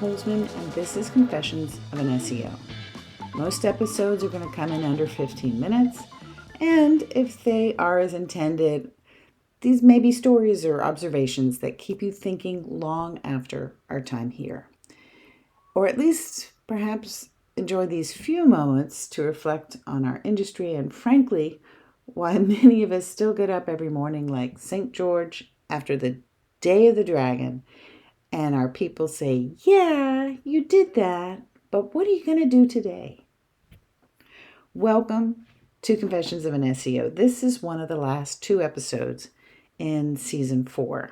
Holzman, and this is Confessions of an SEO. Most episodes are going to come in under 15 minutes, and if they are as intended, these may be stories or observations that keep you thinking long after our time here. Or at least, perhaps, enjoy these few moments to reflect on our industry and, frankly, why many of us still get up every morning like St. George after the Day of the Dragon, and our people say, yeah, you did that, but what are you going to do today? Welcome to Confessions of an SEO. This is one of the last 2 episodes in season 4.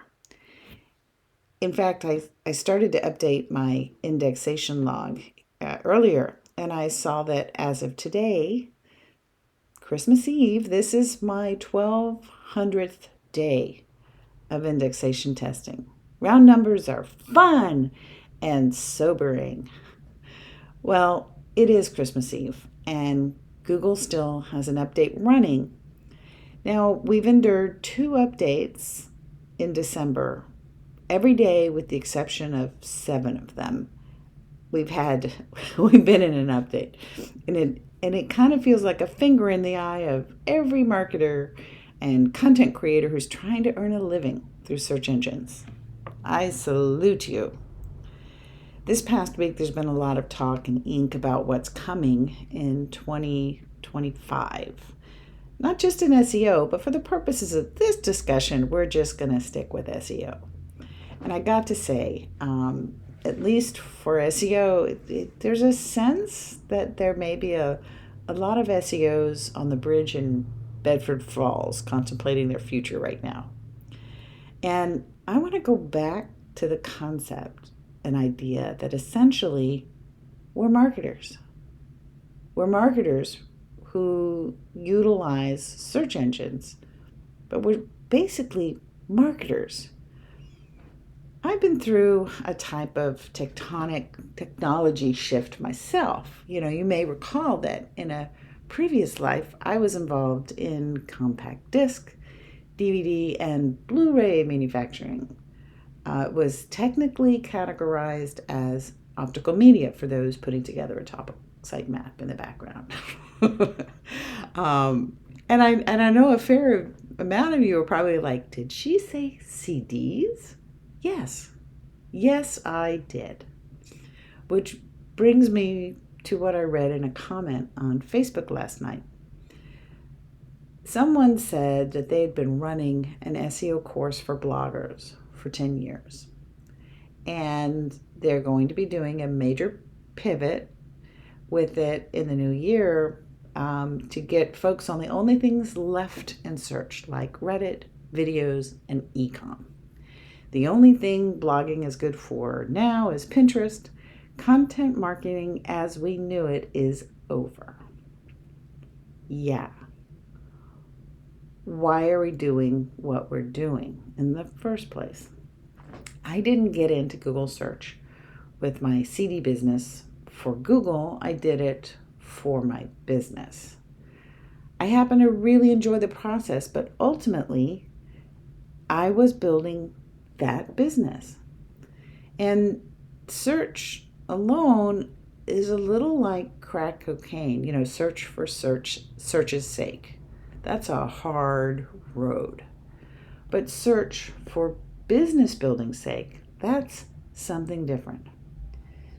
In fact, I started to update my indexation log earlier, and I saw that as of today, Christmas Eve, this is my 1200th day of indexation testing. Round numbers are fun and sobering. Well, it is Christmas Eve, and Google still has an update running. Now, we've endured 2 updates in December, every day with the exception of 7 of them. We've been in an update, and it kind of feels like a finger in the eye of every marketer and content creator who's trying to earn a living through search engines. I salute you. This past week, there's been a lot of talk and ink about what's coming in 2025. Not just in SEO, but for the purposes of this discussion, we're just going to stick with SEO. And I got to say, at least for SEO, there's a sense that there may be a lot of SEOs on the bridge in Bedford Falls contemplating their future right now. And I want to go back to the concept, an idea that essentially we're marketers. We're marketers who utilize search engines, but we're basically marketers. I've been through a type of tectonic technology shift myself. You may recall that in a previous life, I was involved in compact disc, DVD, and Blu-ray manufacturing. It was technically categorized as optical media for those putting together a topic sitemap in the background. And I know a fair amount of you are probably like, did she say CDs? Yes, I did. Which brings me to what I read in a comment on Facebook last night. Someone said that they had been running an SEO course for bloggers for 10 years. And they're going to be doing a major pivot with it in the new year to get folks on the only things left in search, like Reddit, videos, and e-com. The only thing blogging is good for now is Pinterest. Content marketing as we knew it is over. Yeah. Why are we doing what we're doing in the first place? I didn't get into Google search with my CD business for Google. I did it for my business. I happen to really enjoy the process, but ultimately, I was building that business. And search alone is a little like crack cocaine, search for search's sake. That's a hard road. But search for business building's sake, that's something different.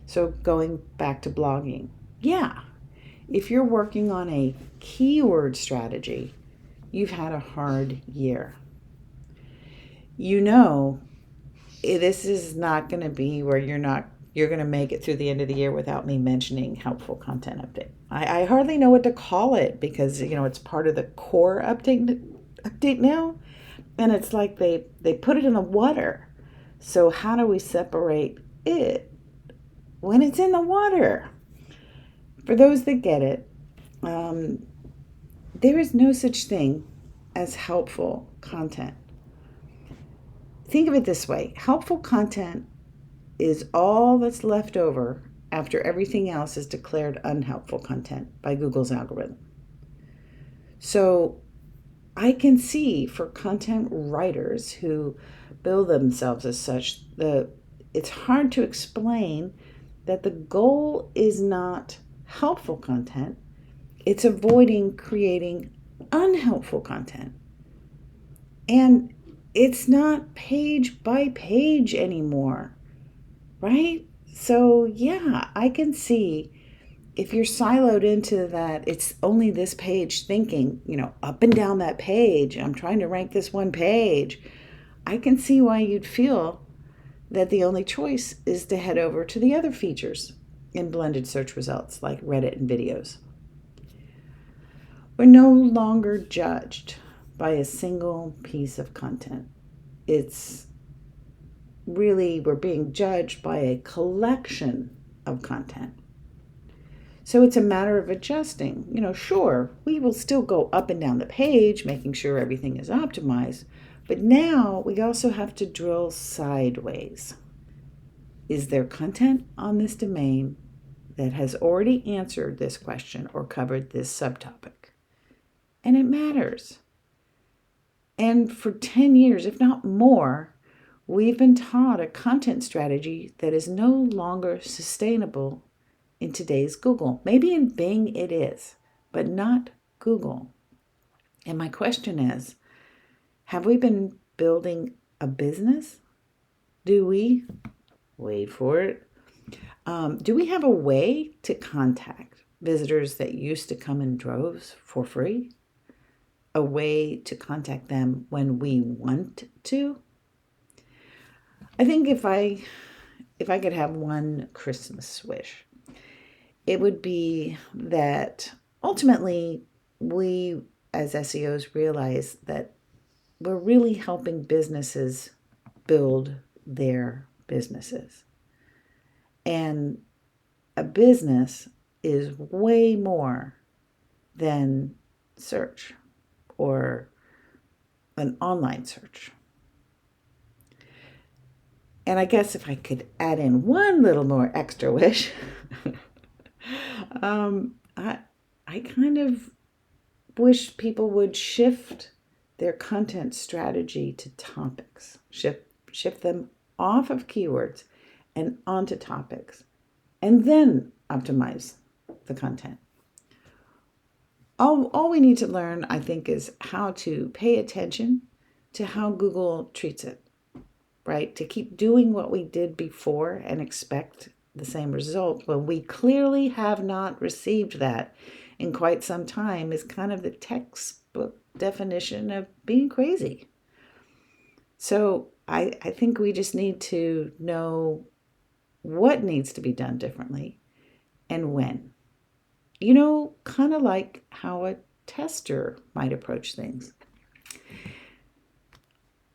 So going back to blogging, if you're working on a keyword strategy, you've had a hard year. This is not going to be where you're going to make it through the end of the year without me mentioning helpful content update. I hardly know what to call it because, it's part of the core update now. And it's like they put it in the water. So how do we separate it when it's in the water? For those that get it, there is no such thing as helpful content. Think of it this way. Helpful content is all that's left over after everything else is declared unhelpful content by Google's algorithm. So I can see for content writers who bill themselves as such, it's hard to explain that the goal is not helpful content, it's avoiding creating unhelpful content. And it's not page by page anymore, right? So, yeah, I can see if you're siloed into that, it's only this page thinking, up and down that page, I'm trying to rank this one page. I can see why you'd feel that the only choice is to head over to the other features in blended search results like Reddit and videos. We're no longer judged by a single piece of content. It's really, we're being judged by a collection of content. So it's a matter of adjusting. Sure, we will still go up and down the page, making sure everything is optimized, but now we also have to drill sideways. Is there content on this domain that has already answered this question or covered this subtopic? And it matters. And for 10 years, if not more, we've been taught a content strategy that is no longer sustainable in today's Google. Maybe in Bing it is, but not Google. And my question is, have we been building a business? Do we? Wait for it. Do we have a way to contact visitors that used to come in droves for free? A way to contact them when we want to? I think if I could have one Christmas wish, it would be that ultimately we as SEOs realize that we're really helping businesses build their businesses. And a business is way more than search or an online search. And I guess if I could add in one little more extra wish, I kind of wish people would shift their content strategy to topics, shift them off of keywords and onto topics, and then optimize the content. All we need to learn, I think, is how to pay attention to how Google treats it, right? To keep doing what we did before and expect the same result when we clearly have not received that in quite some time is kind of the textbook definition of being crazy. So I think we just need to know what needs to be done differently and when. Kind of like how a tester might approach things.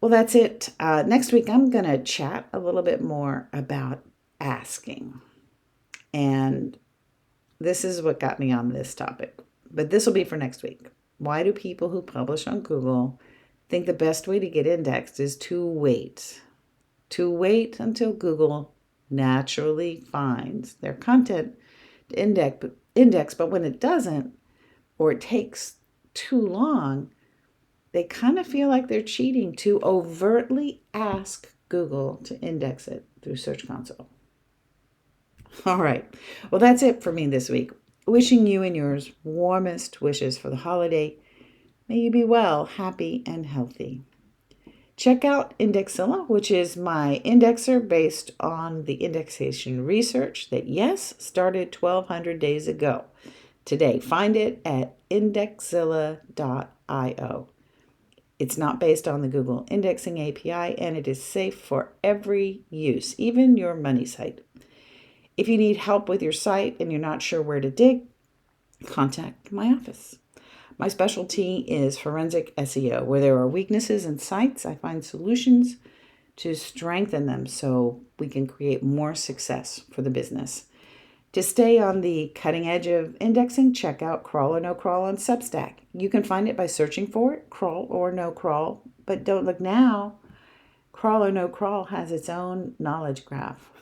Well, that's it. Next week, I'm going to chat a little bit more about asking. And this is what got me on this topic. But this will be for next week. Why do people who publish on Google think the best way to get indexed is to wait? To wait until Google naturally finds their content to index, but when it doesn't, or it takes too long, they kind of feel like they're cheating to overtly ask Google to index it through Search Console. All right. Well, that's it for me this week. Wishing you and yours warmest wishes for the holiday. May you be well, happy, and healthy. Check out Indexilla, which is my indexer based on the indexation research that, yes, started 1,200 days ago. Today, find it at indexilla.io. It's not based on the Google Indexing API, and it is safe for every use, even your money site. If you need help with your site and you're not sure where to dig, contact my office. My specialty is forensic SEO. Where there are weaknesses in sites, I find solutions to strengthen them so we can create more success for the business. To stay on the cutting edge of indexing, check out Crawl or No Crawl on Substack. You can find it by searching for it, Crawl or No Crawl. But don't look now. Crawl or No Crawl has its own knowledge graph.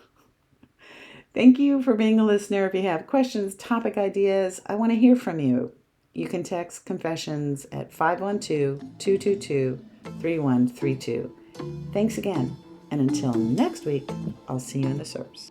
Thank you for being a listener. If you have questions, topic ideas, I want to hear from you. You can text Confessions at 512-222-3132. Thanks again, And until next week, I'll see you in the SERPs.